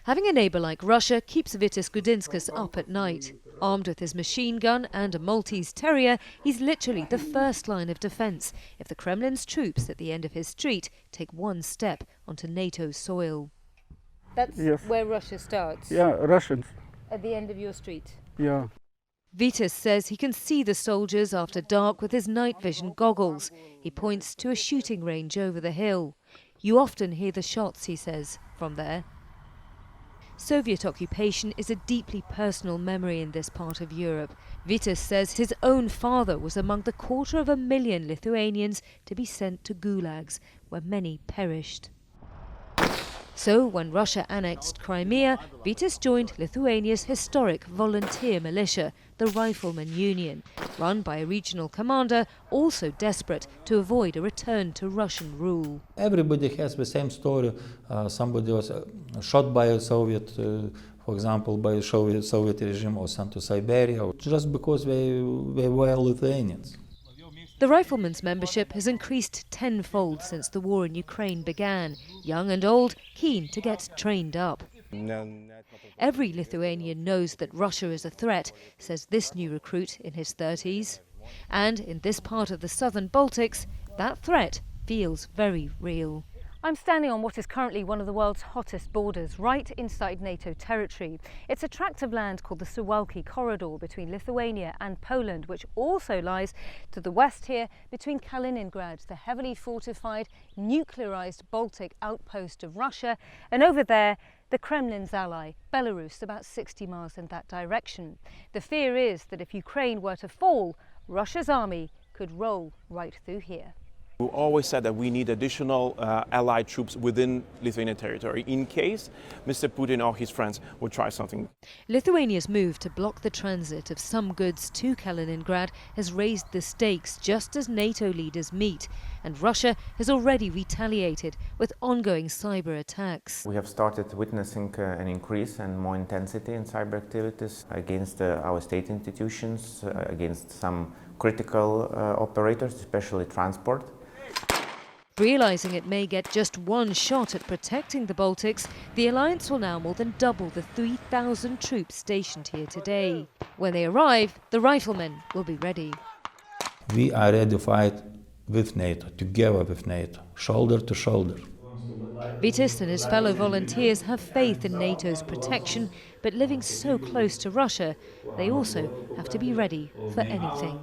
Having a neighbour like Russia keeps Grudzinskis up at night. Armed with his machine gun and a Maltese terrier, he's literally the first line of defence if the Kremlin's troops at the end of his street take one step onto NATO soil. That's where Russia starts? Yeah, Russians. At the end of your street? Yeah. Feitas says he can see the soldiers after dark with his night vision goggles. He points to a shooting range over the hill. You often hear the shots, he says, from there. Soviet occupation is a deeply personal memory in this part of Europe. Feitas says his own father was among the 250,000 Lithuanians to be sent to gulags, where many perished. So, when Russia annexed Crimea, Feitas joined Lithuania's historic volunteer militia, the Rifleman Union, run by a regional commander also desperate to avoid a return to Russian rule. Everybody has the same story. Somebody was shot by a Soviet, for example, by a Soviet regime, or sent to Siberia, just because they were Lithuanians. The Rifleman's membership has increased tenfold since the war in Ukraine began, young and old keen to get trained up. Every Lithuanian knows that Russia is a threat, says this new recruit in his 30s. And in this part of the southern Baltics, that threat feels very real. I'm standing on what is currently one of the world's hottest borders, right inside NATO territory. It's a tract of land called the Suwalki Corridor between Lithuania and Poland, which also lies to the west here between Kaliningrad, the heavily fortified, nuclearized Baltic outpost of Russia, and over there, the Kremlin's ally, Belarus, about 60 miles in that direction. The fear is that if Ukraine were to fall, Russia's army could roll right through here. We always said that we need additional allied troops within Lithuanian territory in case Mr. Putin or his friends would try something. Lithuania's move to block the transit of some goods to Kaliningrad has raised the stakes just as NATO leaders meet, and Russia has already retaliated with ongoing cyber attacks. We have started witnessing an increase and more intensity in cyber activities against our state institutions, against some critical operators, especially transport. Realising it may get just one shot at protecting the Baltics, the alliance will now more than double the 3,000 troops stationed here today. When they arrive, the riflemen will be ready. We are ready to fight with NATO, together with NATO, shoulder to shoulder. Feitas and his fellow volunteers have faith in NATO's protection, but living so close to Russia, they also have to be ready for anything.